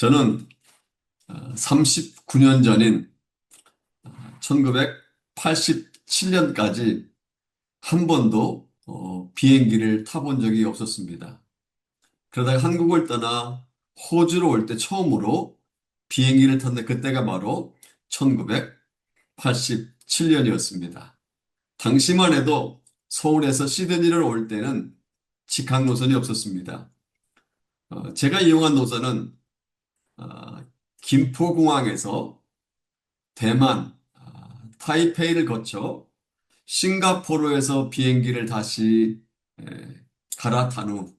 저는 39년 전인 1987년까지 한 번도 비행기를 타본 적이 없었습니다. 그러다가 한국을 떠나 호주로 올 때 처음으로 비행기를 탔는데 그때가 바로 1987년이었습니다. 당시만 해도 서울에서 시드니를 올 때는 직항 노선이 없었습니다. 제가 이용한 노선은 어, 김포공항에서 대만, 타이페이를 거쳐 싱가포르에서 비행기를 다시 에, 갈아탄 후,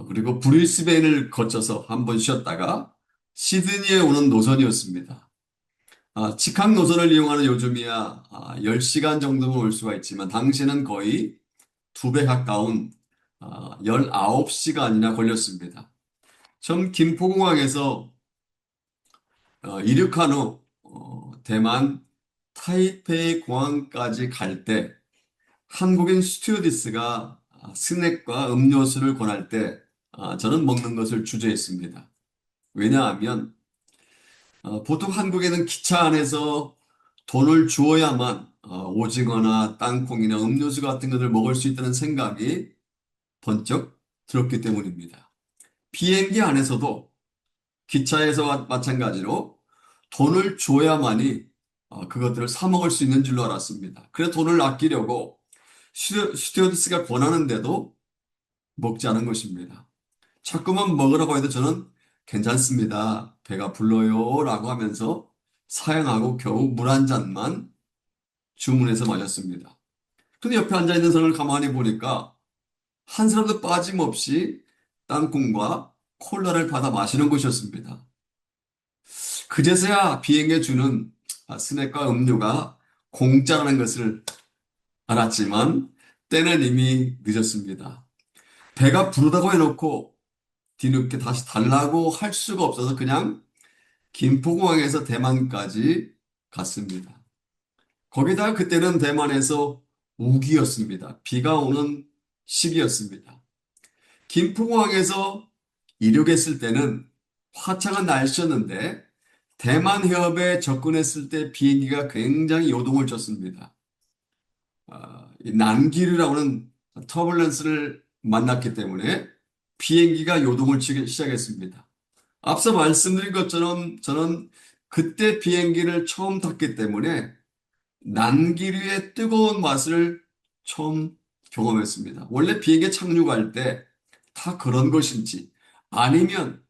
그리고 브리스벤을 거쳐서 한번 쉬었다가 시드니에 오는 노선이었습니다. 직항 노선을 이용하는 요즘이야 10시간 정도면 올 수가 있지만 당시는 거의 2배 가까운 19시간이나 걸렸습니다. 처음 김포공항에서 이륙한 후 대만 타이페이 공항까지 갈 때 한국인 스튜어디스가 스낵과 음료수를 권할 때 저는 먹는 것을 주저했습니다. 왜냐하면 보통 한국에는 기차 안에서 돈을 주어야만 오징어나 땅콩이나 음료수 같은 것을 먹을 수 있다는 생각이 번쩍 들었기 때문입니다. 비행기 안에서도 기차에서와 마찬가지로 돈을 줘야만이 그것들을 사 먹을 수 있는 줄로 알았습니다. 그래서 돈을 아끼려고 스튜어디스가 권하는데도 먹지 않은 것입니다. 자꾸만 먹으라고 해도 저는 괜찮습니다. 배가 불러요. 라고 하면서 사양하고 겨우 물 한 잔만 주문해서 마셨습니다. 근데 옆에 앉아있는 사람을 가만히 보니까 한 사람도 빠짐없이 땅콩과 콜라를 받아 마시는 것이었습니다. 그제서야 비행에 주는 스낵과 음료가 공짜라는 것을 알았지만 때는 이미 늦었습니다. 배가 부르다고 해놓고 뒤늦게 다시 달라고 할 수가 없어서 그냥 김포공항에서 대만까지 갔습니다. 거기다가 그때는 대만에서 우기였습니다. 비가 오는 시기였습니다. 김포공항에서 이륙했을 때는 화창한 날씨였는데 대만 해협에 접근했을 때 비행기가 굉장히 요동을 쳤습니다. 이 난기류라고 하는 터뷸런스를 만났기 때문에 비행기가 요동을 치기 시작했습니다. 앞서 말씀드린 것처럼 저는 그때 비행기를 처음 탔기 때문에 난기류의 뜨거운 맛을 처음 경험했습니다. 원래 비행기에 착륙할 때 다 그런 것인지 아니면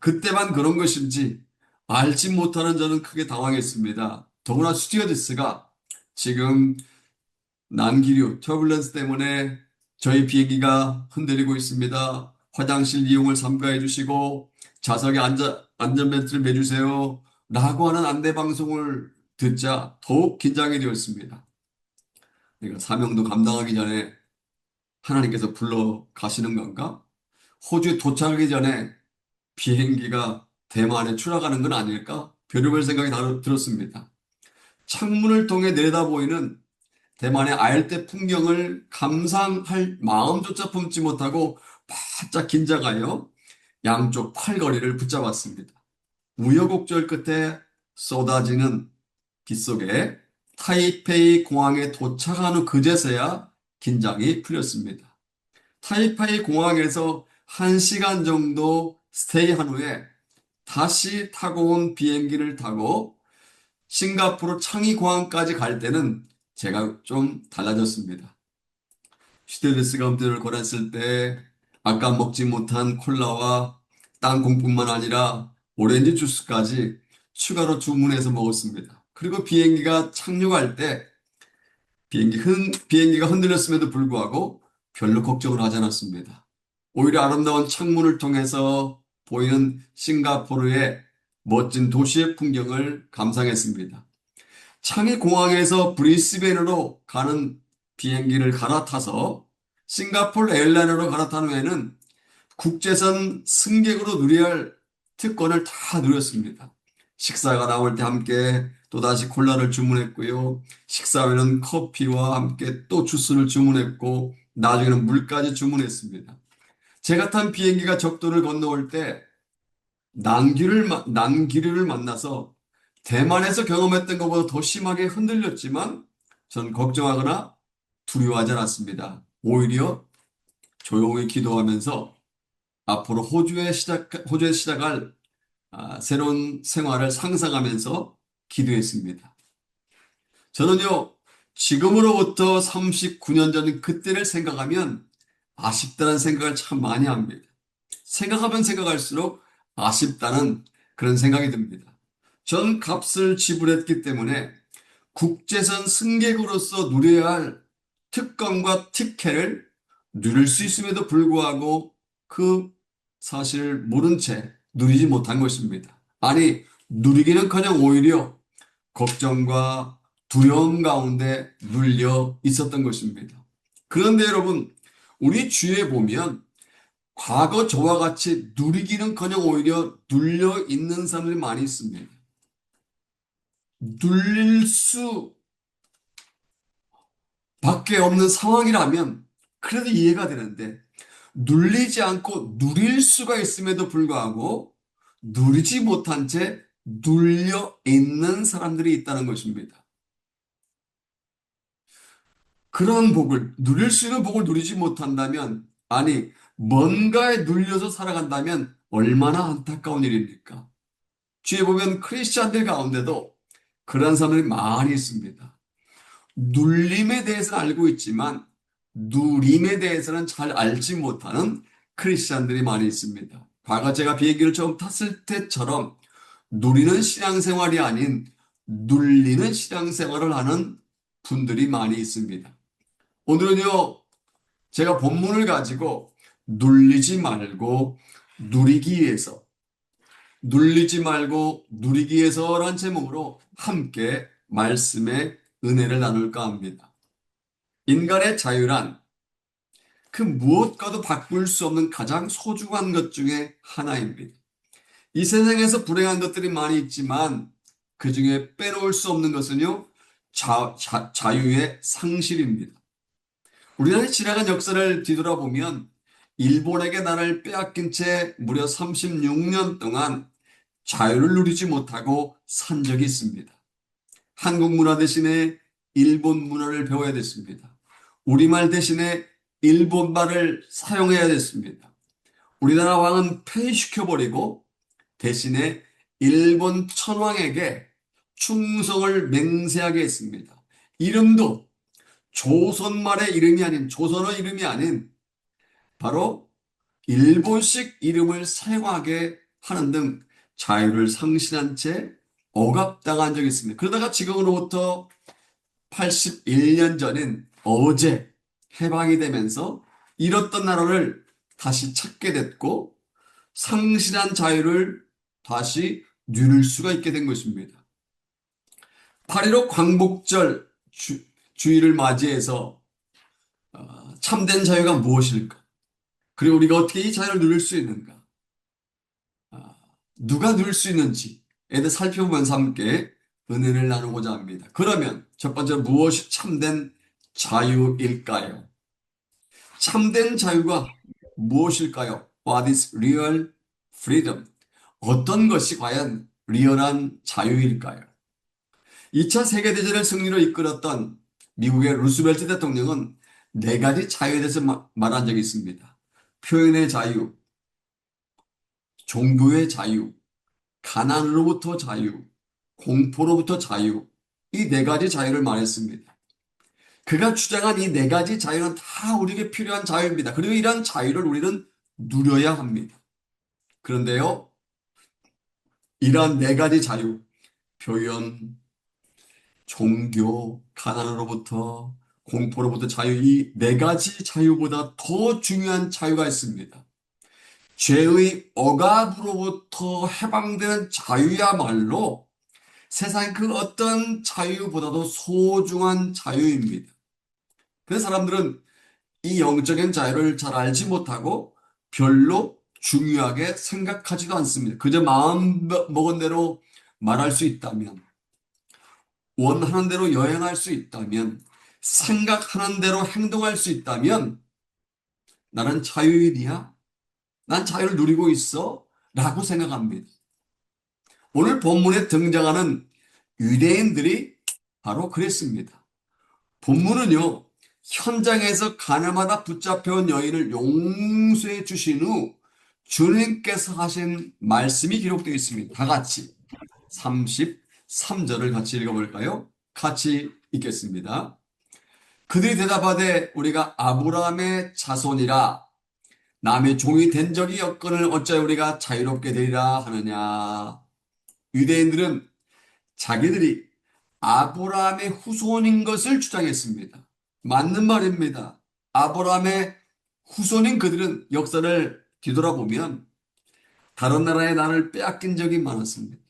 그때만 그런 것인지 알지 못하는 저는 크게 당황했습니다. 더구나 스튜어디스가 지금 난기류, 터뷸런스 때문에 저희 비행기가 흔들리고 있습니다. 화장실 이용을 삼가해 주시고 좌석에 안전벨트를 매주세요. 라고 하는 안내 방송을 듣자 더욱 긴장이 되었습니다. 내가 사명도 감당하기 전에 하나님께서 불러 가시는 건가? 호주에 도착하기 전에 비행기가 대만에 추락하는 건 아닐까? 별의별 생각이 들었습니다. 창문을 통해 내려다 보이는 대만의 아열대 풍경을 감상할 마음조차 품지 못하고 바짝 긴장하여 양쪽 팔걸이를 붙잡았습니다. 우여곡절 끝에 쏟아지는 빗속에 타이페이 공항에 도착한 후 그제서야 긴장이 풀렸습니다. 타이페이 공항에서 1시간 정도 스테이한 후에 다시 타고 온 비행기를 타고 싱가포르 창의 공항까지 갈 때는 제가 좀 달라졌습니다. 스튜어디스가 음료를 권했을 때 아까 먹지 못한 콜라와 땅콩뿐만 아니라 오렌지 주스까지 추가로 주문해서 먹었습니다. 그리고 비행기가 착륙할 때 비행기가 흔들렸음에도 불구하고 별로 걱정을 하지 않았습니다. 오히려 아름다운 창문을 통해서 보이는 싱가포르의 멋진 도시의 풍경을 감상했습니다. 창의 공항에서 브리스벤으로 가는 비행기를 갈아타서 싱가포르 에일라인으로 갈아탄 후에는 국제선 승객으로 누려야 할 특권을 다 누렸습니다. 식사가 나올 때 함께 또다시 콜라를 주문했고요. 식사 후에는 커피와 함께 또 주스를 주문했고 나중에는 물까지 주문했습니다. 제가 탄 비행기가 적도를 건너올 때 난기류를 만나서 대만에서 경험했던 것보다 더 심하게 흔들렸지만 전 걱정하거나 두려워하지 않았습니다. 오히려 조용히 기도하면서 앞으로 호주에 시작할 새로운 생활을 상상하면서 기도했습니다. 저는요, 지금으로부터 39년 전 그때를 생각하면 아쉽다는 생각을 참 많이 합니다. 생각하면 생각할수록 아쉽다는 그런 생각이 듭니다. 전 값을 지불했기 때문에 국제선 승객으로서 누려야 할 특권과 특혜를 누릴 수 있음에도 불구하고 그 사실을 모른 채 누리지 못한 것입니다. 아니, 누리기는커녕 오히려 걱정과 두려움 가운데 눌려 있었던 것입니다. 그런데 여러분, 우리 주위에 보면 과거 저와 같이 누리기는커녕 오히려 눌려 있는 사람들이 많이 있습니다. 눌릴 수 밖에 없는 상황이라면 그래도 이해가 되는데 눌리지 않고 누릴 수가 있음에도 불구하고 누리지 못한 채 눌려 있는 사람들이 있다는 것입니다. 그런 복을, 누릴 수 있는 복을 누리지 못한다면, 아니, 뭔가에 눌려서 살아간다면 얼마나 안타까운 일입니까? 뒤에 보면 크리스찬들 가운데도 그런 사람들이 많이 있습니다. 눌림에 대해서는 알고 있지만 누림에 대해서는 잘 알지 못하는 크리스찬들이 많이 있습니다. 과거 제가 비행기를 처음 탔을 때처럼 누리는 신앙생활이 아닌 눌리는 신앙생활을 하는 분들이 많이 있습니다. 오늘은요, 제가 본문을 가지고 눌리지 말고 누리기 위해서, 눌리지 말고 누리기 위해서라는 제목으로 함께 말씀의 은혜를 나눌까 합니다. 인간의 자유란 그 무엇과도 바꿀 수 없는 가장 소중한 것 중에 하나입니다. 이 세상에서 불행한 것들이 많이 있지만 그 중에 빼놓을 수 없는 것은요, 자유의 상실입니다. 우리나라의 지나간 역사를 뒤돌아보면 일본에게 나라를 빼앗긴 채 무려 36년 동안 자유를 누리지 못하고 산 적이 있습니다. 한국 문화 대신에 일본 문화를 배워야 됐습니다. 우리말 대신에 일본말을 사용해야 됐습니다. 우리나라 왕은 폐위시켜버리고 대신에 일본 천황에게 충성을 맹세하게 했습니다. 이름도 조선말의 이름이 아닌, 조선어 이름이 아닌 바로 일본식 이름을 사용하게 하는 등 자유를 상실한 채 억압당한 적이 있습니다. 그러다가 지금으로부터 81년 전인 어제 해방이 되면서 잃었던 나라를 다시 찾게 됐고 상실한 자유를 다시 누릴 수가 있게 된 것입니다. 8.15 광복절 주의를 맞이해서 참된 자유가 무엇일까? 그리고 우리가 어떻게 이 자유를 누릴 수 있는가? 누가 누릴 수 있는지에 대해 살펴보면서 함께 은혜를 나누고자 합니다. 그러면 첫 번째로 무엇이 참된 자유일까요? 참된 자유가 무엇일까요? What is real freedom? 어떤 것이 과연 리얼한 자유일까요? 2차 세계대전을 승리로 이끌었던 미국의 루스벨트 대통령은 네 가지 자유에 대해서 말한 적이 있습니다. 표현의 자유, 종교의 자유, 가난으로부터 자유, 공포로부터 자유, 이 네 가지 자유를 말했습니다. 그가 주장한 이 네 가지 자유는 다 우리에게 필요한 자유입니다. 그리고 이러한 자유를 우리는 누려야 합니다. 그런데요, 이러한 네 가지 자유, 표현, 종교, 가난으로부터, 공포로부터 자유, 이 네 가지 자유보다 더 중요한 자유가 있습니다. 죄의 억압으로부터 해방되는 자유야말로 세상 그 어떤 자유보다도 소중한 자유입니다. 그래서 사람들은 이 영적인 자유를 잘 알지 못하고 별로 중요하게 생각하지도 않습니다. 그저 마음 먹은 대로 말할 수 있다면, 원하는 대로 여행할 수 있다면, 생각하는 대로 행동할 수 있다면, 나는 자유인이야? 난 자유를 누리고 있어? 라고 생각합니다. 오늘 본문에 등장하는 유대인들이 바로 그랬습니다. 본문은요, 현장에서 가늠하다 붙잡혀온 여인을 용서해 주신 후 주님께서 하신 말씀이 기록되어 있습니다. 다 같이 33절을 같이 읽어볼까요? 같이 읽겠습니다. 그들이 대답하되 우리가 아브라함의 자손이라 남의 종이 된 적이 없거늘 어찌하여 우리가 자유롭게 되리라 하느냐. 유대인들은 자기들이 아브라함의 후손인 것을 주장했습니다. 맞는 말입니다. 아브라함의 후손인 그들은 역사를 뒤돌아보면 다른 나라의 나라를 빼앗긴 적이 많았습니다.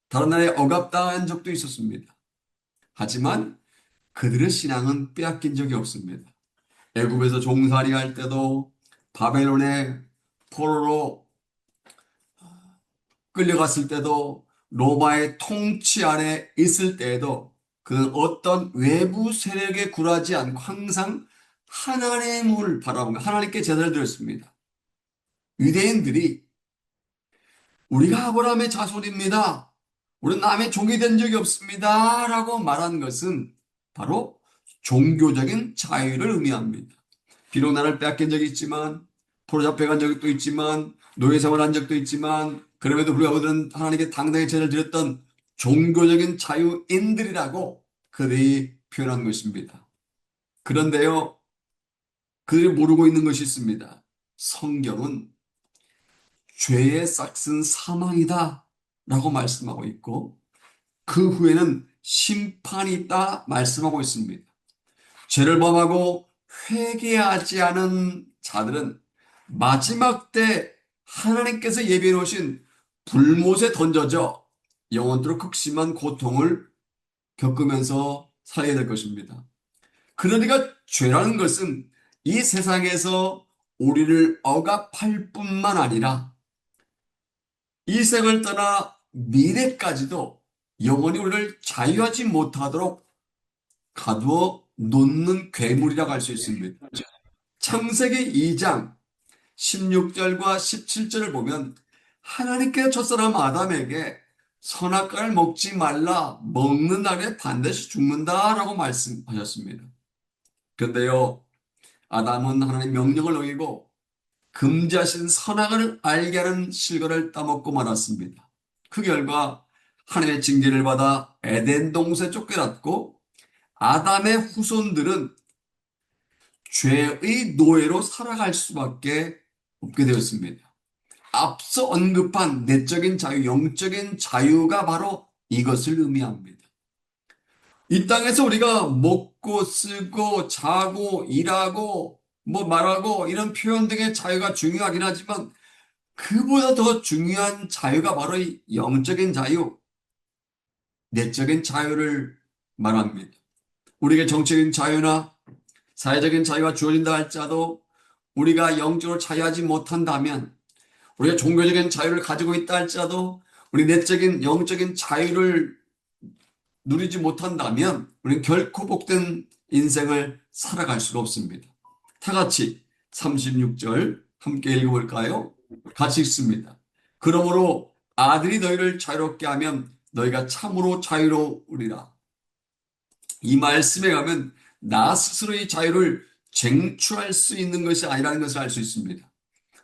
다른 나라에 억압당한 적도 있었습니다. 하지만 그들의 신앙은 빼앗긴 적이 없습니다. 애굽에서 종살이 할 때도 바벨론의 포로로 끌려갔을 때도 로마의 통치 아래 있을 때에도 그 어떤 외부 세력에 굴하지 않고 항상 하나님을 바라보며 하나님께 제사를 드렸습니다. 유대인들이 우리가 아브라함의 자손입니다. 우리는 남의 종이 된 적이 없습니다. 라고 말한 것은 바로 종교적인 자유를 의미합니다. 비록 나를 빼앗긴 적이 있지만, 포로 잡혀간 적도 있지만, 노예 생활한 적도 있지만, 그럼에도 불구하고 그들은 하나님께 당당히 제사를 드렸던 종교적인 자유인들이라고 그들이 표현한 것입니다. 그런데요, 그들이 모르고 있는 것이 있습니다. 성경은 죄의 싹은 사망이다 라고 말씀하고 있고 그 후에는 심판이 있다 말씀하고 있습니다. 죄를 범하고 회개하지 않은 자들은 마지막 때 하나님께서 예비해 놓으신 불못에 던져져 영원토록 극심한 고통을 겪으면서 살아야 될 것입니다. 그러니까 죄라는 것은 이 세상에서 우리를 억압할 뿐만 아니라 이 생을 떠나 미래까지도 영원히 우리를 자유하지 못하도록 가두어 놓는 괴물이라고 할 수 있습니다. 창세기 2장 16절과 17절을 보면 하나님께서 첫사람 아담에게 선악과를 먹지 말라 먹는 날에 반드시 죽는다라고 말씀하셨습니다. 그런데요, 아담은 하나님의 명령을 어기고 금지하신 선악을 알게 하는 실과를 따먹고 말았습니다. 그 결과 하나님의 징계를 받아 에덴 동산에 쫓겨났고 아담의 후손들은 죄의 노예로 살아갈 수밖에 없게 되었습니다. 앞서 언급한 내적인 자유, 영적인 자유가 바로 이것을 의미합니다. 이 땅에서 우리가 먹고 쓰고 자고 일하고 뭐 말하고 이런 표현 등의 자유가 중요하긴 하지만 그보다 더 중요한 자유가 바로 이 영적인 자유, 내적인 자유를 말합니다. 우리에게 정치적인 자유나 사회적인 자유가 주어진다 할지라도 우리가 영적으로 자유하지 못한다면 우리가 종교적인 자유를 가지고 있다 할지라도 우리 내적인 영적인 자유를 누리지 못한다면 우리는 결코 복된 인생을 살아갈 수가 없습니다. 다 같이 36절 함께 읽어볼까요? 같이 읽습니다. 그러므로 아들이 너희를 자유롭게 하면 너희가 참으로 자유로우리라. 이 말씀에 가면 나 스스로의 자유를 쟁취할 수 있는 것이 아니라는 것을 알 수 있습니다.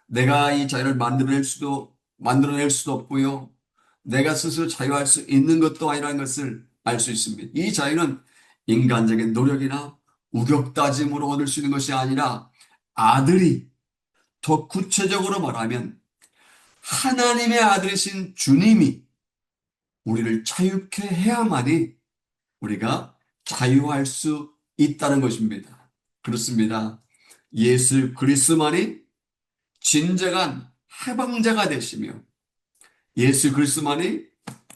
내가 이 자유를 만들어낼 수도 없고요. 내가 스스로 자유할 수 있는 것도 아니라는 것을 알 수 있습니다. 이 자유는 인간적인 노력이나 우격다짐으로 얻을 수 있는 것이 아니라 아들이 더 구체적으로 말하면 하나님의 아들이신 주님이 우리를 자유케 해야만이 우리가 자유할 수 있다는 것입니다. 그렇습니다. 예수 그리스도만이 진정한 해방자가 되시며 예수 그리스도만이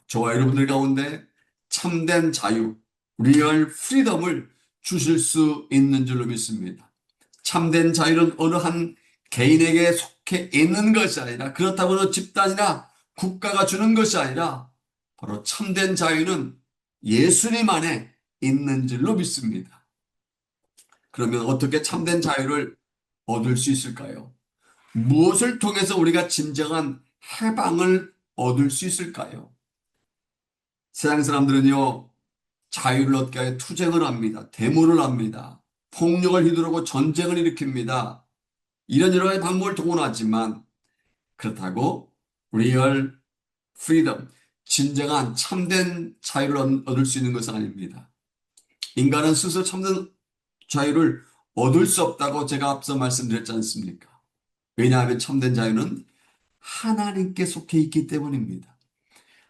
저와 여러분들 가운데 참된 자유, 리얼 프리덤을 주실 수 있는 줄로 믿습니다. 참된 자유는 어느 한 개인에게 속해 있는 것이 아니라 그렇다고 어느 집단이나 국가가 주는 것이 아니라 바로 참된 자유는 예수님 안에 있는 줄로 믿습니다. 그러면 어떻게 참된 자유를 얻을 수 있을까요? 무엇을 통해서 우리가 진정한 해방을 얻을 수 있을까요? 세상 사람들은요, 자유를 얻기 위해 투쟁을 합니다. 데모를 합니다. 폭력을 휘두르고 전쟁을 일으킵니다. 이런 여러 가지 방법을 동원하지만 그렇다고 리얼 프리덤, 진정한 참된 자유를 얻을 수 있는 것은 아닙니다. 인간은 스스로 참된 자유를 얻을 수 없다고 제가 앞서 말씀드렸지 않습니까? 왜냐하면 참된 자유는 하나님께 속해 있기 때문입니다.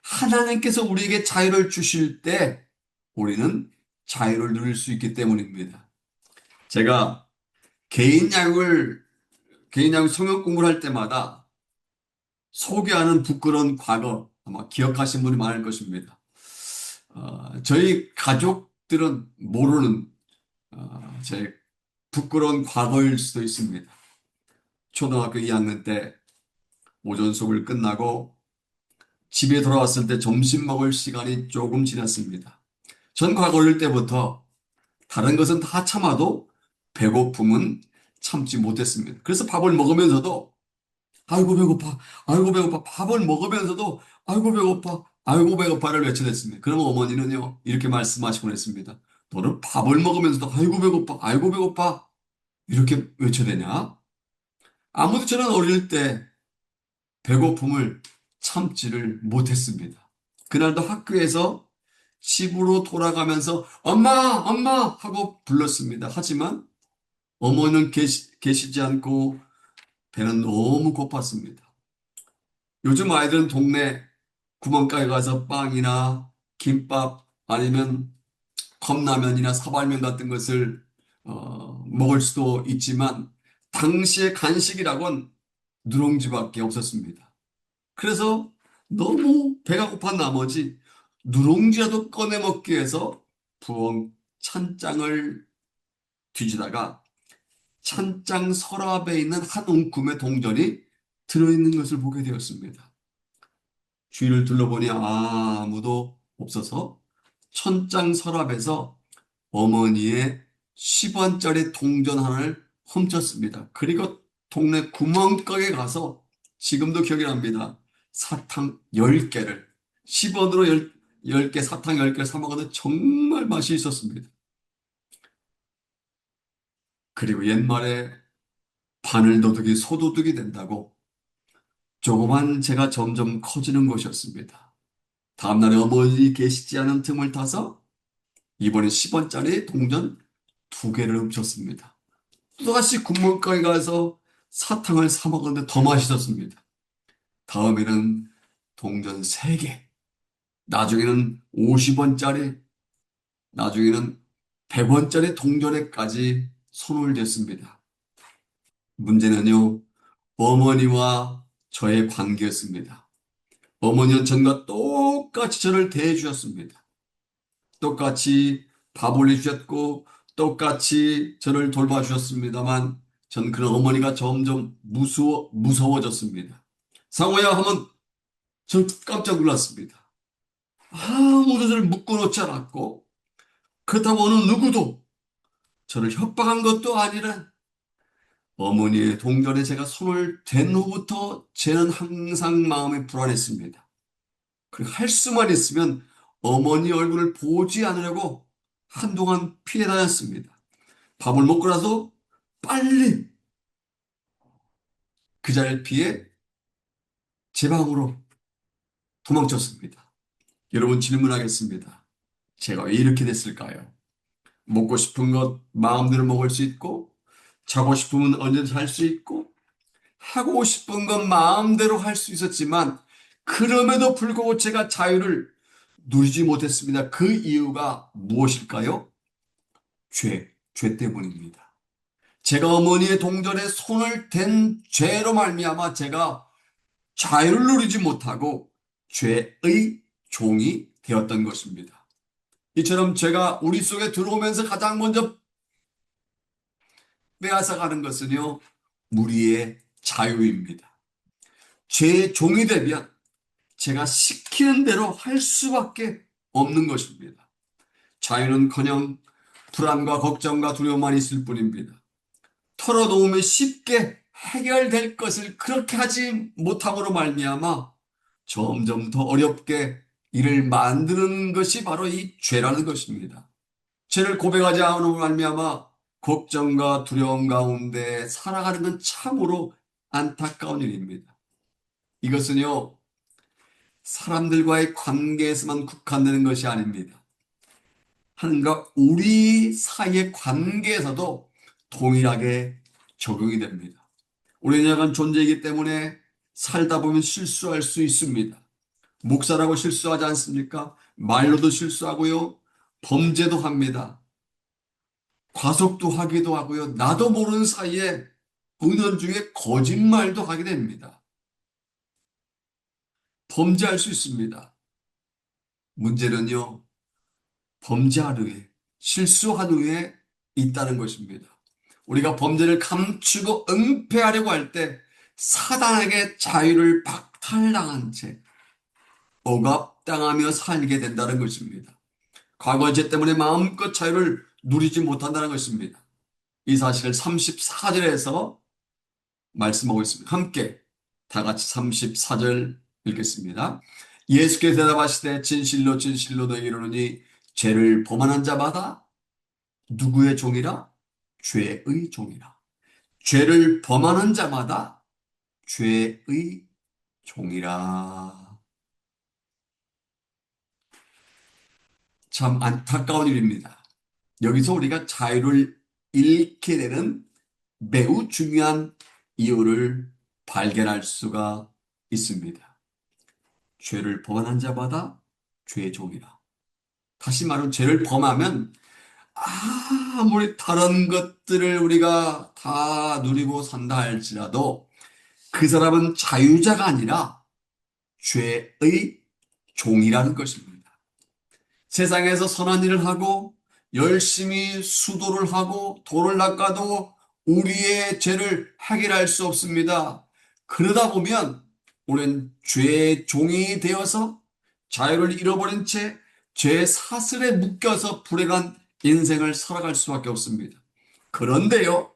하나님께서 우리에게 자유를 주실 때 우리는 자유를 누릴 수 있기 때문입니다. 제가 개인 야육을, 개인 야육 성역 공부를 할 때마다 소개하는 부끄러운 과거 아마 기억하신 분이 많을 것입니다. 저희 가족들은 모르는 제 부끄러운 과거일 수도 있습니다. 초등학교 2학년 때 오전 수업을 끝나고 집에 돌아왔을 때 점심 먹을 시간이 조금 지났습니다. 전 과거 어릴 때부터 다른 것은 다 참아도 배고픔은 참지 못했습니다. 그래서 밥을 먹으면서도 아이고 배고파, 아이고 배고파, 밥을 먹으면서도 아이고 배고파, 아이고 배고파를 외쳐댔습니다. 그러면 어머니는요, 이렇게 말씀하시곤 했습니다. 너는 밥을 먹으면서도 아이고 배고파, 아이고 배고파 이렇게 외쳐대냐? 아무도 저는 어릴 때 배고픔을 참지를 못했습니다. 그날도 학교에서 집으로 돌아가면서 엄마, 엄마 하고 불렀습니다. 하지만 어머니는 계시지 않고 배는 너무 고팠습니다. 요즘 아이들은 동네 구멍가게 가서 빵이나 김밥 아니면 컵라면이나 사발면 같은 것을 먹을 수도 있지만 당시의 간식이라곤 누룽지밖에 없었습니다. 그래서 너무 배가 고픈 나머지 누룽지라도 꺼내 먹기 위해서 부엌 찬장을 뒤지다가 찬장 서랍에 있는 한 움큼의 동전이 들어있는 것을 보게 되었습니다. 주위를 둘러보니 아무도 없어서 천장 서랍에서 어머니의 10원짜리 동전 하나를 훔쳤습니다. 그리고 동네 구멍가게 가서 지금도 기억이 납니다. 사탕 10개를 10원으로 10개 사탕 10개를 사 먹었는데 정말 맛이 있었습니다. 그리고 옛말에 바늘도둑이 소도둑이 된다고 조그만 제가 점점 커지는 것이었습니다. 다음날에 어머니 계시지 않은 틈을 타서 이번에 10원짜리 동전 2개를 훔쳤습니다. 또다시 구멍가게 가서 사탕을 사 먹었는데 더 맛있었습니다. 다음에는 동전 3개, 나중에는 50원짜리, 나중에는 100원짜리 동전에까지 손을 댔습니다. 문제는요, 어머니와 저의 관계였습니다. 어머니는 전과 똑같이 저를 대해주셨습니다. 똑같이 밥 올려주셨고, 똑같이 저를 돌봐주셨습니다만, 전 그런 어머니가 점점 무서워졌습니다. 상호야 하면 저는 깜짝 놀랐습니다. 아무도 저를 묶어놓지 않았고, 그렇다고 어느 누구도 저를 협박한 것도 아니라 어머니의 동전에 제가 손을 댄 후부터 저는 항상 마음이 불안했습니다. 그리고 할 수만 있으면 어머니 얼굴을 보지 않으려고 한동안 피해 다녔습니다. 밥을 먹고 나서 빨리 그 자리를 피해 제 방으로 도망쳤습니다. 여러분 질문하겠습니다. 제가 왜 이렇게 됐을까요? 먹고 싶은 것 마음대로 먹을 수 있고, 자고 싶으면 언제든 잘 수 있고, 하고 싶은 건 마음대로 할 수 있었지만, 그럼에도 불구하고 제가 자유를 누리지 못했습니다. 그 이유가 무엇일까요? 죄 때문입니다. 제가 어머니의 동전에 손을 댄 죄로 말미암아 제가 자유를 누리지 못하고 죄의 종이 되었던 것입니다. 이처럼 죄가 우리 속에 들어오면서 가장 먼저 빼앗아가는 것은요, 우리의 자유입니다. 죄의 종이 되면 제가 시키는 대로 할 수밖에 없는 것입니다. 자유는커녕 불안과 걱정과 두려움만 있을 뿐입니다. 털어놓으면 쉽게 해결될 것을 그렇게 하지 못함으로 말미암아 점점 더 어렵게 일을 만드는 것이 바로 이 죄라는 것입니다. 죄를 고백하지 않음으로 말미암아 걱정과 두려움 가운데 살아가는 건 참으로 안타까운 일입니다. 이것은요, 사람들과의 관계에서만 국한되는 것이 아닙니다. 하나님과 우리 사이의 관계에서도 동일하게 적용이 됩니다. 우리는 약한 존재이기 때문에 살다 보면 실수할 수 있습니다. 목사라고 실수하지 않습니까? 말로도 실수하고요. 범죄도 합니다. 과속도 하기도 하고요. 나도 모르는 사이에 은연중에 거짓말도 하게 됩니다. 범죄할 수 있습니다. 문제는요. 범죄한 후에, 실수한 후에 있다는 것입니다. 우리가 범죄를 감추고 은폐하려고 할 때 사단에게 자유를 박탈당한 채 억압당하며 살게 된다는 것입니다. 과거의 죄 때문에 마음껏 자유를 누리지 못한다는 것입니다. 이 사실을 34절에서 말씀하고 있습니다. 함께 다 같이 34절 읽겠습니다. 예수께서 대답하시되 진실로 진실로 너희에게 이르노니 죄를 범하는 자마다 누구의 종이라? 죄의 종이라. 죄를 범하는 자마다 죄의 종이라. 참 안타까운 일입니다. 여기서 우리가 자유를 잃게 되는 매우 중요한 이유를 발견할 수가 있습니다. 죄를 범한 자마다 죄의 종이라. 다시 말하면 죄를 범하면 아무리 다른 것들을 우리가 다 누리고 산다 할지라도 그 사람은 자유자가 아니라 죄의 종이라는 것입니다. 세상에서 선한 일을 하고 열심히 수도를 하고 돌을 닦아도 우리의 죄를 해결할 수 없습니다. 그러다 보면 우리는 죄의 종이 되어서 자유를 잃어버린 채 죄의 사슬에 묶여서 불행한 인생을 살아갈 수밖에 없습니다. 그런데요,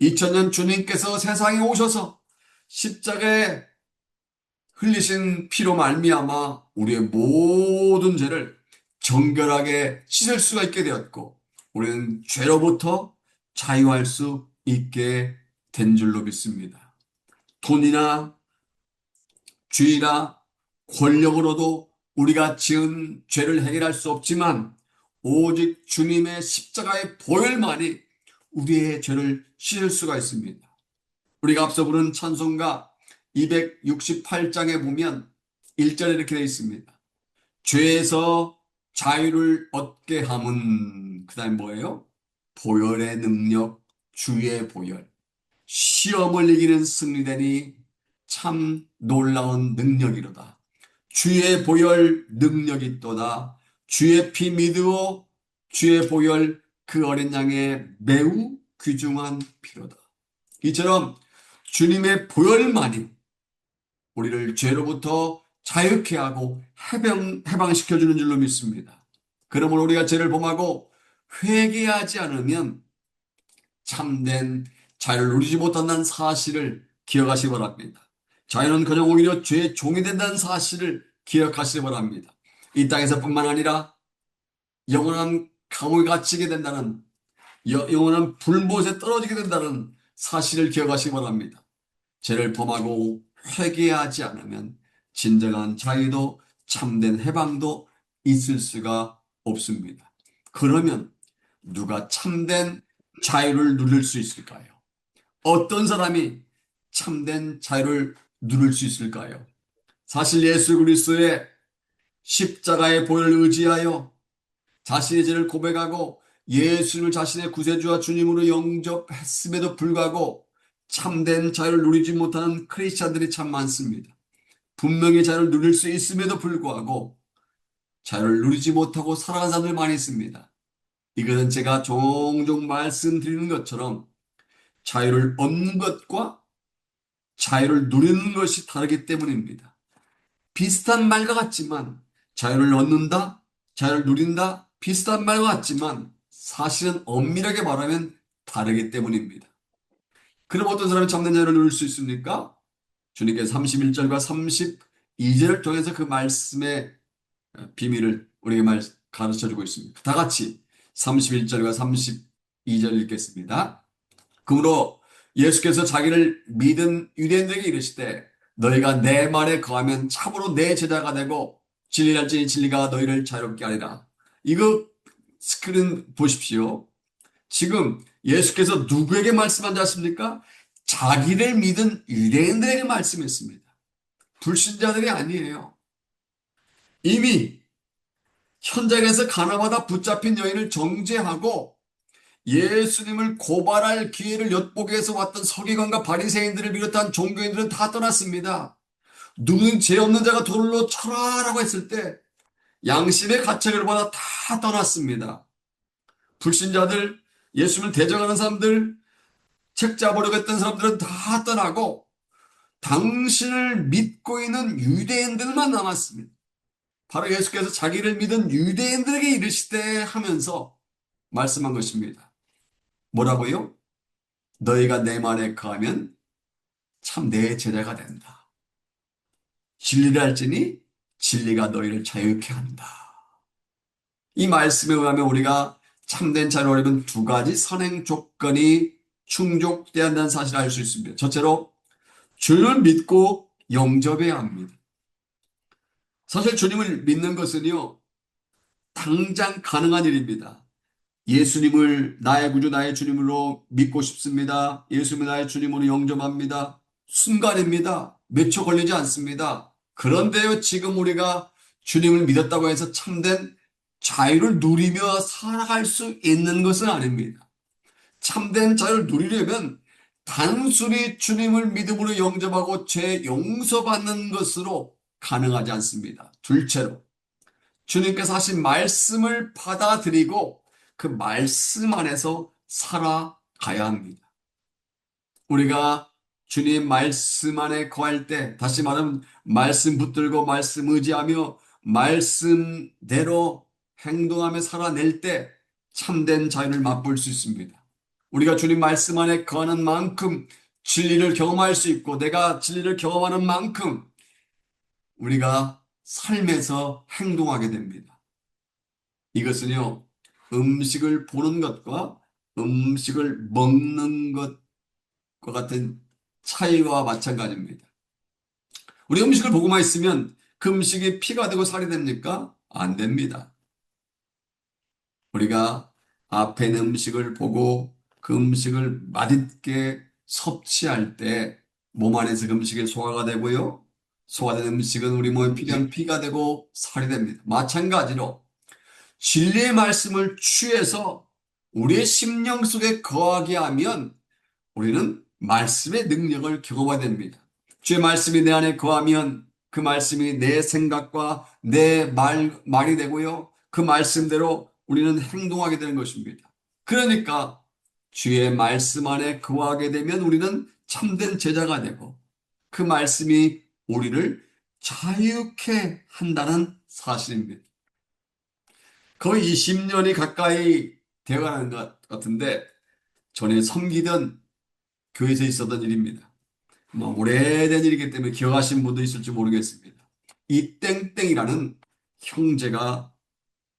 2000년 주님께서 세상에 오셔서 십자가에 흘리신 피로 말미암아 우리의 모든 죄를 정결하게 씻을 수가 있게 되었고 우리는 죄로부터 자유할 수 있게 된 줄로 믿습니다. 돈이나 주의나 권력으로도 우리가 지은 죄를 해결할 수 없지만 오직 주님의 십자가의 보혈만이 우리의 죄를 씻을 수가 있습니다. 우리가 앞서 부른 찬송가 268장에 보면 1절에 이렇게 되어 있습니다. 죄에서 자유를 얻게 함은 그 다음 뭐예요? 보혈의 능력, 주의 보혈. 시험을 이기는 승리되니 참 놀라운 능력이로다. 주의 보혈 능력이 있도다. 주의 피 믿으오. 주의 보혈 그 어린 양의 매우 귀중한 피로다. 이처럼 주님의 보혈만이 우리를 죄로부터 자유케 하고 해방시켜주는 줄로 믿습니다. 그러므로 우리가 죄를 범하고 회개하지 않으면 참된 자유를 누리지 못한다는 사실을 기억하시기 바랍니다. 자유는 그냥 오히려 죄의 종이 된다는 사실을 기억하시기 바랍니다. 이 땅에서뿐만 아니라 영원한 감옥에 갇히게 된다는 영원한 불못에 떨어지게 된다는 사실을 기억하시기 바랍니다. 죄를 범하고 회개하지 않으면 진정한 자유도 참된 해방도 있을 수가 없습니다. 그러면 누가 참된 자유를 누릴 수 있을까요? 어떤 사람이 참된 자유를 누릴 수 있을까요? 사실 예수 그리스도의 십자가의 보혈을 의지하여 자신의 죄를 고백하고 예수를 자신의 구세주와 주님으로 영접했음에도 불구하고 참된 자유를 누리지 못하는 크리스찬들이 참 많습니다. 분명히 자유를 누릴 수 있음에도 불구하고 자유를 누리지 못하고 살아가는 사람들 많이 있습니다. 이것은 제가 종종 말씀드리는 것처럼 자유를 얻는 것과 자유를 누리는 것이 다르기 때문입니다. 비슷한 말과 같지만 자유를 얻는다, 자유를 누린다, 비슷한 말과 같지만 사실은 엄밀하게 말하면 다르기 때문입니다. 그럼 어떤 사람이 참된 자유를 누릴 수 있습니까? 주님께서 31절과 32절을 통해서 그 말씀의 비밀을 우리에게 가르쳐 주고 있습니다. 다 같이 31절과 32절 읽겠습니다. 그러므로 예수께서 자기를 믿은 유대인들에게 이르시되 너희가 내 말에 거하면 참으로 내 제자가 되고 진리랄지니 진리가 너희를 자유롭게 하리라. 이거 스크린 보십시오. 지금 예수께서 누구에게 말씀한지 아십니까? 자기를 믿은 유대인들에게 말씀했습니다. 불신자들이 아니에요. 이미 현장에서 가나마다 붙잡힌 여인을 정죄하고 예수님을 고발할 기회를 엿보기 위해서 왔던 서기관과 바리새인들을 비롯한 종교인들은 다 떠났습니다. 누구든 죄 없는 자가 돌로 쳐라라고 했을 때 양심의 가책을 받아 다 떠났습니다. 불신자들, 예수님을 대적하는 사람들, 책 잡으려고 했던 사람들은 다 떠나고 당신을 믿고 있는 유대인들만 남았습니다. 바로 예수께서 자기를 믿은 유대인들에게 이르시되 하면서 말씀한 것입니다. 뭐라고요? 너희가 내 말에 거하면 참 내 제자가 된다. 진리를 알지니 진리가 너희를 자유케 한다. 이 말씀에 의하면 우리가 참된 자유를 얻으려면 두 가지 선행 조건이 충족돼야 한다는 사실을 알 수 있습니다. 첫째로 주님을 믿고 영접해야 합니다. 사실 주님을 믿는 것은요, 당장 가능한 일입니다. 예수님을 나의 구주, 나의 주님으로 믿고 싶습니다. 예수님을 나의 주님으로 영접합니다. 순간입니다. 몇 초 걸리지 않습니다. 그런데요, 지금 우리가 주님을 믿었다고 해서 참된 자유를 누리며 살아갈 수 있는 것은 아닙니다. 참된 자유를 누리려면 단순히 주님을 믿음으로 영접하고 죄 용서받는 것으로 가능하지 않습니다. 둘째로 주님께서 하신 말씀을 받아들이고 그 말씀 안에서 살아가야 합니다. 우리가 주님 말씀 안에 거할 때, 다시 말하면 말씀 붙들고 말씀 의지하며 말씀대로 행동하며 살아낼 때 참된 자유를 맛볼 수 있습니다. 우리가 주님 말씀 안에 거하는 만큼 진리를 경험할 수 있고 내가 진리를 경험하는 만큼 우리가 삶에서 행동하게 됩니다. 이것은요, 음식을 보는 것과 음식을 먹는 것과 같은 차이와 마찬가지입니다. 우리 음식을 보고만 있으면 그 음식이 피가 되고 살이 됩니까? 안 됩니다. 우리가 앞에 있는 음식을 보고 그 음식을 맛있게 섭취할 때 몸 안에서 그 음식이 소화가 되고요. 소화된 음식은 우리 몸에 필요한 피가 되고 살이 됩니다. 마찬가지로 진리의 말씀을 취해서 우리의 심령 속에 거하게 하면 우리는 말씀의 능력을 경험하게 됩니다. 주의 말씀이 내 안에 거하면 그 말씀이 내 생각과 내 말이 되고요. 그 말씀대로 우리는 행동하게 되는 것입니다. 그러니까 주의 말씀 안에 거하게 되면 우리는 참된 제자가 되고 그 말씀이 우리를 자유케 한다는 사실입니다. 거의 20년이 가까이 되어가는 것 같은데 전에 섬기던 교회에서 있었던 일입니다. 오래된 일이기 때문에 기억하신 분도 있을지 모르겠습니다. 이 땡땡이라는 형제가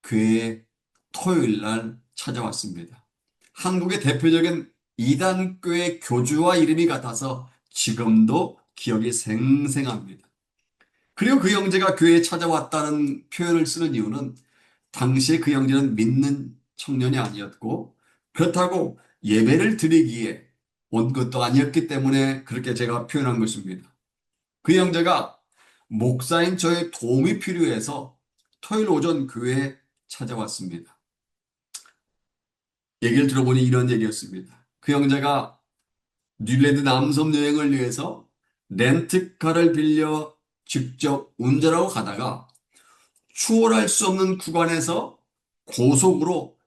교회에 토요일 날 찾아왔습니다. 한국의 대표적인 이단교회 교주와 이름이 같아서 지금도 기억이 생생합니다. 그리고 그 형제가 교회에 찾아왔다는 표현을 쓰는 이유는 당시에 그 형제는 믿는 청년이 아니었고 그렇다고 예배를 드리기에 온 것도 아니었기 때문에 그렇게 제가 표현한 것입니다. 그 형제가 목사인 저의 도움이 필요해서 토요일 오전 교회에 찾아왔습니다. 얘기를 들어보니 이런 얘기였습니다. 그 형제가 뉴질랜드 남섬 여행을 위해서 렌트카를 빌려 직접 운전하고 가다가 추월할 수 없는 구간에서 고속으로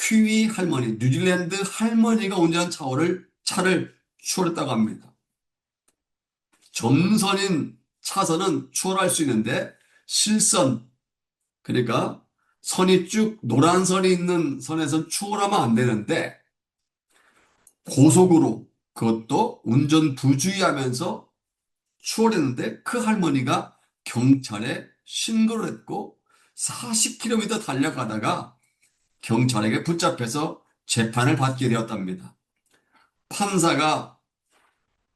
퀴위 할머니, 뉴질랜드 할머니가 운전한 차를 추월했다고 합니다. 점선인 차선은 추월할 수 있는데 실선, 그러니까 선이 쭉 노란 선이 있는 선에선 추월하면 안 되는데 고속으로 그것도 운전 부주의하면서 추월했는데 그 할머니가 경찰에 신고를 했고 40km 달려가다가 경찰에게 붙잡혀서 재판을 받게 되었답니다. 판사가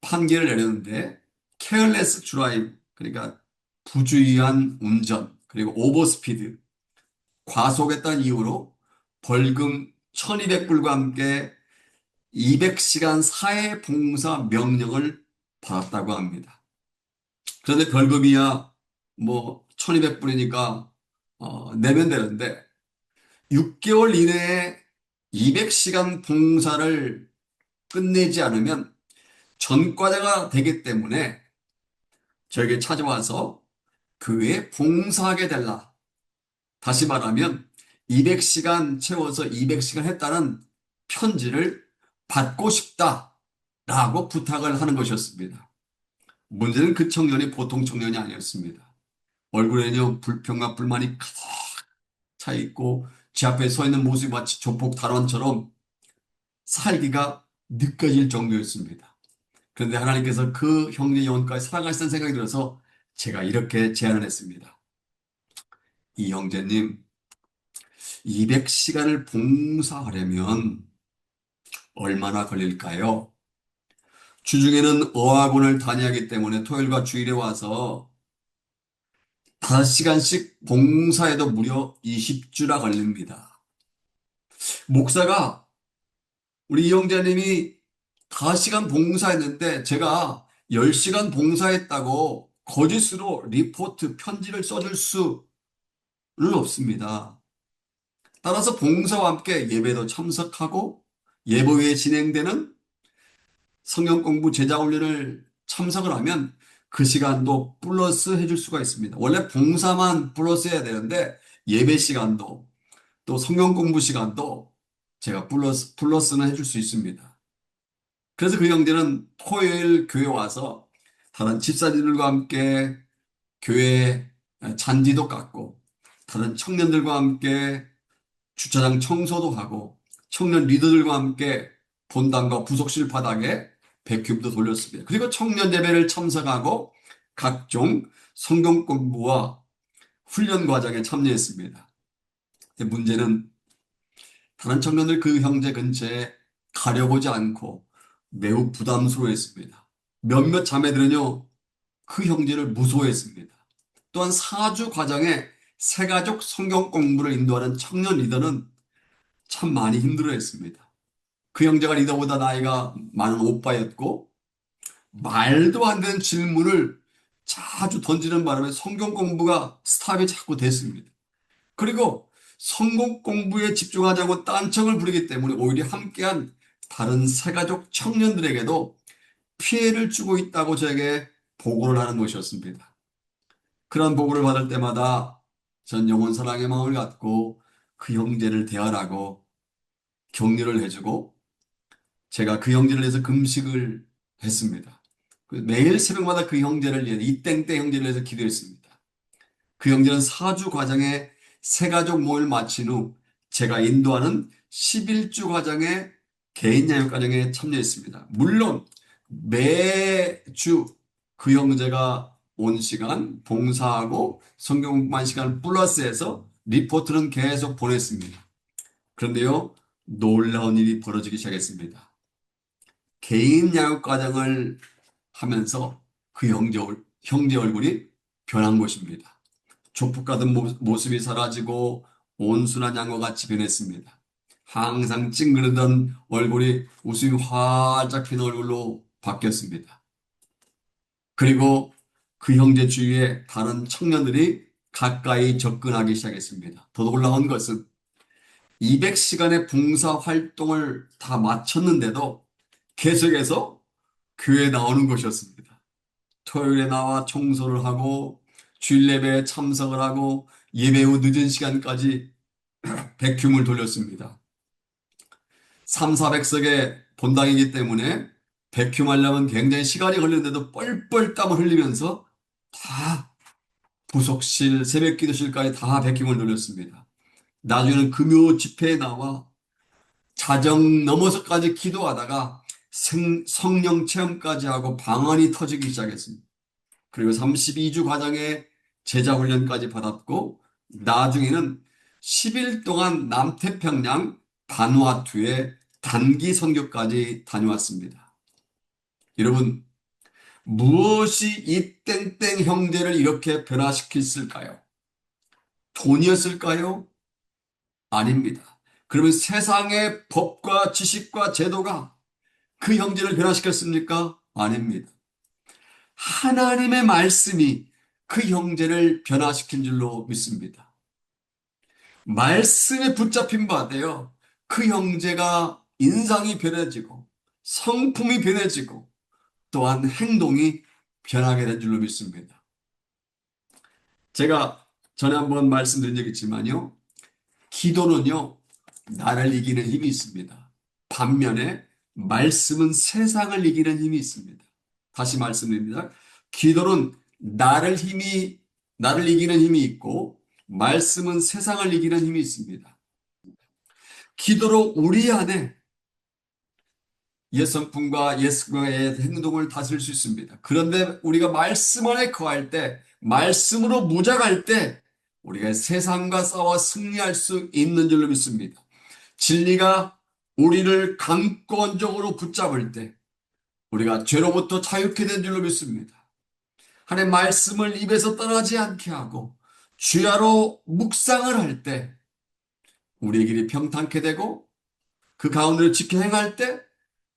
판결을 내렸는데 케어레스 드라이브, 그러니까 부주의한 운전, 그리고 오버스피드, 과속했다는 이유로 벌금 1200불과 함께 200시간 사회 봉사 명령을 받았다고 합니다. 그런데 벌금이야 뭐 1200불이니까 내면 되는데 6개월 이내에 200시간 봉사를 끝내지 않으면 전과자가 되기 때문에 저에게 찾아와서 교회에 봉사하게 달라. 다시 말하면 200시간 채워서 200시간 했다는 편지를 받고 싶다라고 부탁을 하는 것이었습니다. 문제는 그 청년이 보통 청년이 아니었습니다. 얼굴에는 불평과 불만이 가득 차 있고 제 앞에 서 있는 모습이 마치 조폭 단원처럼 살기가 느껴질 정도였습니다. 그런데 하나님께서 그 형제 영혼까지 사랑하시는 생각이 들어서 제가 이렇게 제안을 했습니다. 이 형제님, 200시간을 봉사하려면 얼마나 걸릴까요? 주중에는 어학원을 다녀야하기 때문에 토요일과 주일에 와서 5시간씩 봉사해도 무려 20주나 걸립니다. 목사가 우리 이 형제님이 5시간 봉사했는데 제가 10시간 봉사했다고 거짓으로 리포트 편지를 써줄 수는 없습니다. 따라서 봉사와 함께 예배도 참석하고 예배 후에 진행되는 성경 공부 제자 훈련을 참석을 하면 그 시간도 플러스 해줄 수가 있습니다. 원래 봉사만 플러스 해야 되는데 예배 시간도 또 성경 공부 시간도 제가 플러스는 해줄 수 있습니다. 그래서 그 형제는 토요일 교회 와서 다른 집사님들과 함께 교회 잔디도 깎고 다른 청년들과 함께 주차장 청소도 하고 청년 리더들과 함께 본당과 부속실 바닥에 백큐브도 돌렸습니다. 그리고 청년 예배를 참석하고 각종 성경 공부와 훈련 과정에 참여했습니다. 문제는 다른 청년들 그 형제 근처에 가려보지 않고 매우 부담스러워했습니다. 몇몇 자매들은요, 그 형제를 무서워했습니다. 또한 4주 과정에 새가족 성경 공부를 인도하는 청년 리더는 참 많이 힘들어했습니다. 그 형제가 리더보다 나이가 많은 오빠였고 말도 안 되는 질문을 자주 던지는 바람에 성경 공부가 스탑이 자꾸 됐습니다. 그리고 성경 공부에 집중하자고 딴청을 부리기 때문에 오히려 함께한 다른 새가족 청년들에게도 피해를 주고 있다고 저에게 보고를 하는 것이었습니다. 그런 보고를 받을 때마다 전 영혼 사랑의 마음을 갖고 그 형제를 대하라고 격려를 해주고 제가 그 형제를 위해서 금식을 했습니다. 매일 새벽마다 그 형제를 위해 이땡땡 형제를 위해서 기도했습니다. 그 형제는 4주 과정에 새가족 모임을 마친 후 제가 인도하는 11주 과정에 개인 양육 과정에 참여했습니다. 물론 매주 그 형제가 온 시간 봉사하고 성경 공부한 시간 플러스해서 리포트는 계속 보냈습니다. 그런데요, 놀라운 일이 벌어지기 시작했습니다. 개인 양육 과정을 하면서 그 형제 얼굴이 변한 것입니다. 조폭 같은 모습이 사라지고 온순한 양과 같이 변했습니다. 항상 찡그리던 얼굴이 웃음이 활짝 핀 얼굴로 바뀌었습니다. 그리고 그 형제 주위에 다른 청년들이 가까이 접근하기 시작했습니다. 더 놀라운 것은 200시간의 봉사 활동을 다 마쳤는데도 계속해서 교회에 나오는 것이었습니다. 토요일에 나와 청소를 하고 주일 예배에 참석을 하고 예배 후 늦은 시간까지 백큐을 돌렸습니다. 3, 400석의 본당이기 때문에 백큐 하려면 굉장히 시간이 걸리는데도 뻘뻘 땀을 흘리면서 다 부속실, 새벽기도실까지 다 백큐을 돌렸습니다. 나중에는 금요 집회에 나와 자정 넘어서까지 기도하다가 성령 체험까지 하고 방언이 터지기 시작했습니다. 그리고 32주 과정의 제자 훈련까지 받았고 나중에는 10일 동안 남태평양 바누아투에 단기 선교까지 다녀왔습니다. 여러분, 무엇이 이 땡땡 형제를 이렇게 변화시켰을까요? 돈이었을까요? 아닙니다. 그러면 세상의 법과 지식과 제도가 그 형제를 변화시켰습니까? 아닙니다. 하나님의 말씀이 그 형제를 변화시킨 줄로 믿습니다. 말씀에 붙잡힌 바 되어 그 형제가 인상이 변해지고 성품이 변해지고 또한 행동이 변하게 된 줄로 믿습니다. 제가 전에 한번 말씀드린 적이 있지만요. 기도는요, 나를 이기는 힘이 있습니다. 반면에 말씀은 세상을 이기는 힘이 있습니다. 다시 말씀드립니다. 기도는 나를 이기는 힘이 있고, 말씀은 세상을 이기는 힘이 있습니다. 기도로 우리 안에 옛 성품과 옛 습관의 행동을 다스릴 수 있습니다. 그런데 우리가 말씀 안에 거할 때, 말씀으로 무장할 때, 우리가 세상과 싸워 승리할 수 있는 줄로 믿습니다. 진리가 우리를 강권적으로 붙잡을 때, 우리가 죄로부터 자유케 된 줄로 믿습니다. 하나님의 말씀을 입에서 떠나지 않게 하고, 주야로 묵상을 할 때, 우리의 길이 평탄케 되고, 그 가운데를 지켜 행할 때,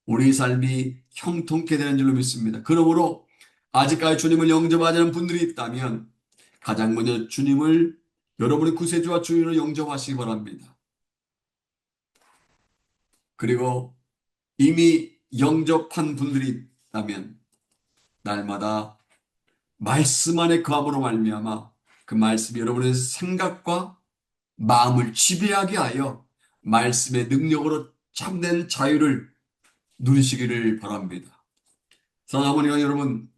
우리 삶이 형통케 되는 줄로 믿습니다. 그러므로 아직까지 주님을 영접하지 않은 분들이 있다면 가장 먼저 주님을 여러분의 구세주와 주인으로 영접하시기 바랍니다. 그리고 이미 영접한 분들이 있다면 날마다 말씀 안에 거함으로 말미암아 그 말씀이 여러분의 생각과 마음을 지배하게 하여 말씀의 능력으로 참된 자유를 누리시기를 바랍니다. 사랑하는 여러분,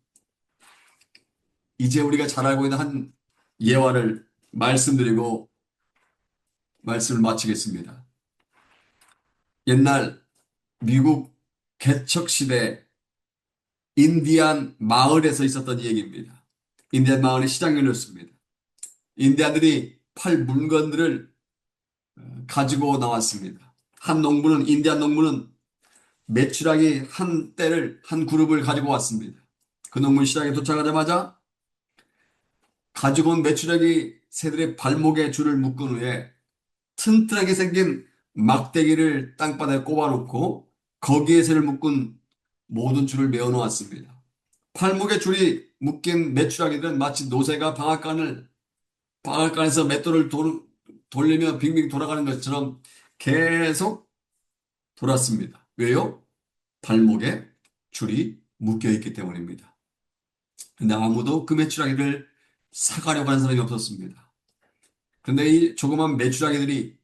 이제 우리가 잘 알고 있는 한 예화를 말씀드리고 말씀을 마치겠습니다. 옛날 미국 개척시대 인디안 마을에서 있었던 얘기입니다. 인디안 마을의 시장이 열렸습니다. 인디안들이 팔 물건들을 가지고 나왔습니다. 인디안 농부는 메추라기 한 그룹을 가지고 왔습니다. 그 농부 시장에 도착하자마자 가지고 온 메추라기 새들의 발목에 줄을 묶은 후에 튼튼하게 생긴 막대기를 땅바닥에 꼽아놓고 거기에 새를 묶은 모든 줄을 메어 놓았습니다. 팔목에 줄이 묶인 메추라기들은 마치 노새가 방앗간에서 맷돌을 돌리며 빙빙 돌아가는 것처럼 계속 돌았습니다. 왜요? 발목에 줄이 묶여 있기 때문입니다. 근데 아무도 그 메추라기를 사가려고 하는 사람이 없었습니다. 근데 이 조그만 메추라기들이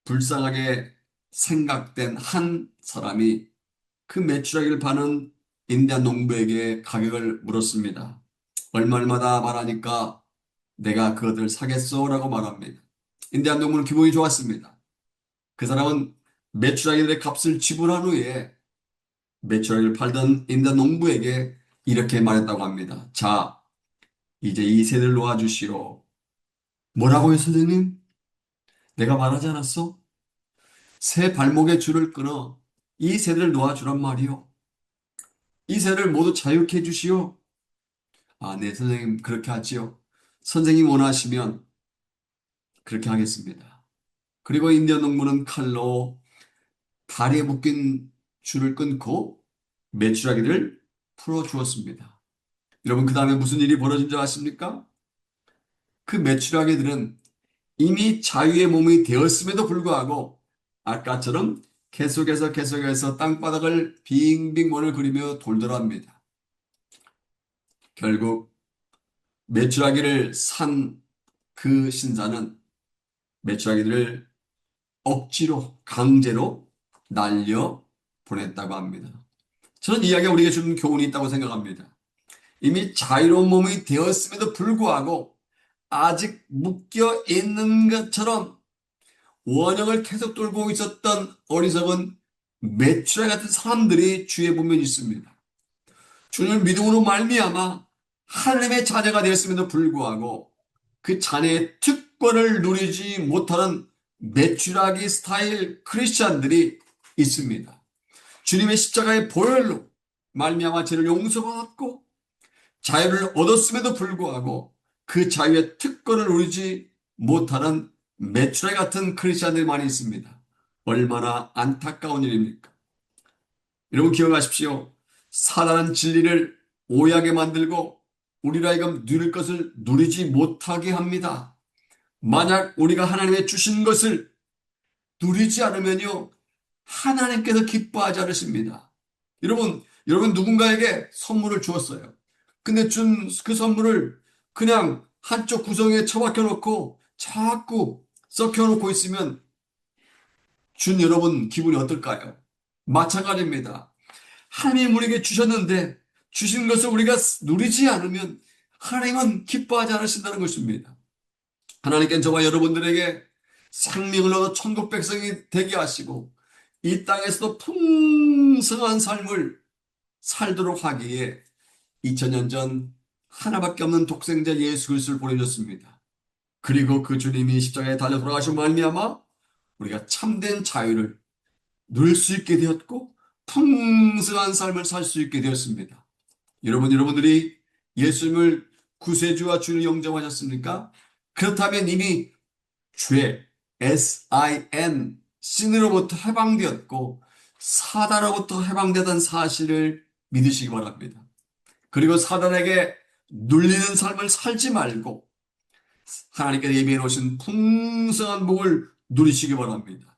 불쌍하게 생각된 한 사람이 그 메추라기를 파는 인디안 농부에게 가격을 물었습니다. 얼마다 말하니까 내가 그것을 사겠소? 라고 말합니다. 인디안 농부는 기분이 좋았습니다. 그 사람은 메추라기들의 값을 지불한 후에 메추라기를 팔던 인디안 농부에게 이렇게 말했다고 합니다. 자, 이제 이 새를 놓아주시오. 뭐라고요, 선생님? 내가 말하지 않았어? 새 발목에 줄을 끊어 이 새를 놓아주란 말이오. 이 새를 모두 자유케 해주시오. 아, 네, 선생님, 그렇게 하지요. 선생님 원하시면 그렇게 하겠습니다. 그리고 인디언 농부는 칼로 다리에 묶인 줄을 끊고 메추라기를 풀어주었습니다. 여러분, 그 다음에 무슨 일이 벌어진 줄 아십니까? 그 메추라기들은 이미 자유의 몸이 되었음에도 불구하고 아까처럼 계속해서 땅바닥을 빙빙 원을 그리며 돌더랍니다. 결국 메추라기를 산 그 신사는 메추라기들을 억지로 강제로 날려 보냈다고 합니다. 저는 이 이야기가 우리에게 주는 교훈이 있다고 생각합니다. 이미 자유로운 몸이 되었음에도 불구하고 아직 묶여 있는 것처럼 원형을 계속 돌고 있었던 어리석은 메추라 같은 사람들이 주위에 보면 있습니다. 주님을 믿음으로 말미암아 하나님의 자녀가 되었음에도 불구하고 그 자녀의 특권을 누리지 못하는 메추라기 스타일 크리스찬들이 있습니다. 주님의 십자가의 보혈로 말미암아 죄를 용서받았고 자유를 얻었음에도 불구하고 그 자유의 특권을 누리지 못하는 메추라 같은 크리스찬들이 많이 있습니다. 얼마나 안타까운 일입니까? 여러분 기억하십시오. 사단은 진리를 오해하게 만들고 우리로 하여금 누릴 것을 누리지 못하게 합니다. 만약 우리가 하나님의 주신 것을 누리지 않으면요, 하나님께서 기뻐하지 않으십니다. 여러분 누군가에게 선물을 주었어요. 근데 준 그 선물을 그냥 한쪽 구석에 처박혀 놓고 자꾸 썩혀 놓고 있으면 준 여러분 기분이 어떨까요? 마찬가지입니다. 하나님이 우리에게 주셨는데 주신 것을 우리가 누리지 않으면 하나님은 기뻐하지 않으신다는 것입니다. 하나님께는 저와 여러분들에게 생명을 얻어 천국 백성이 되게 하시고 이 땅에서도 풍성한 삶을 살도록 하기에 2000년 전 하나밖에 없는 독생자 예수 그리스도를 보내줬습니다. 그리고 그 주님이 십자가에 달려 돌아가신 말미암아 우리가 참된 자유를 누릴 수 있게 되었고 풍성한 삶을 살 수 있게 되었습니다. 여러분들이 예수님을 구세주와 주를 영접하셨습니까? 그렇다면 이미 죄, S-I-N, 신으로부터 해방되었고 사단으로부터 해방되던 사실을 믿으시기 바랍니다. 그리고 사단에게 눌리는 삶을 살지 말고 하나님께서 예비해 놓으신 풍성한 복을 누리시기 바랍니다.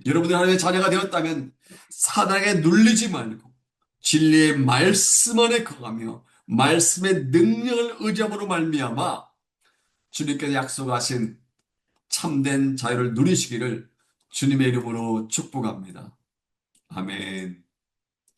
여러분들 하나님의 자녀가 되었다면 사단에게 눌리지 말고 진리의 말씀 안에 거하며 말씀의 능력을 의지함으로 말미암아 주님께서 약속하신 참된 자유를 누리시기를 주님의 이름으로 축복합니다. 아멘.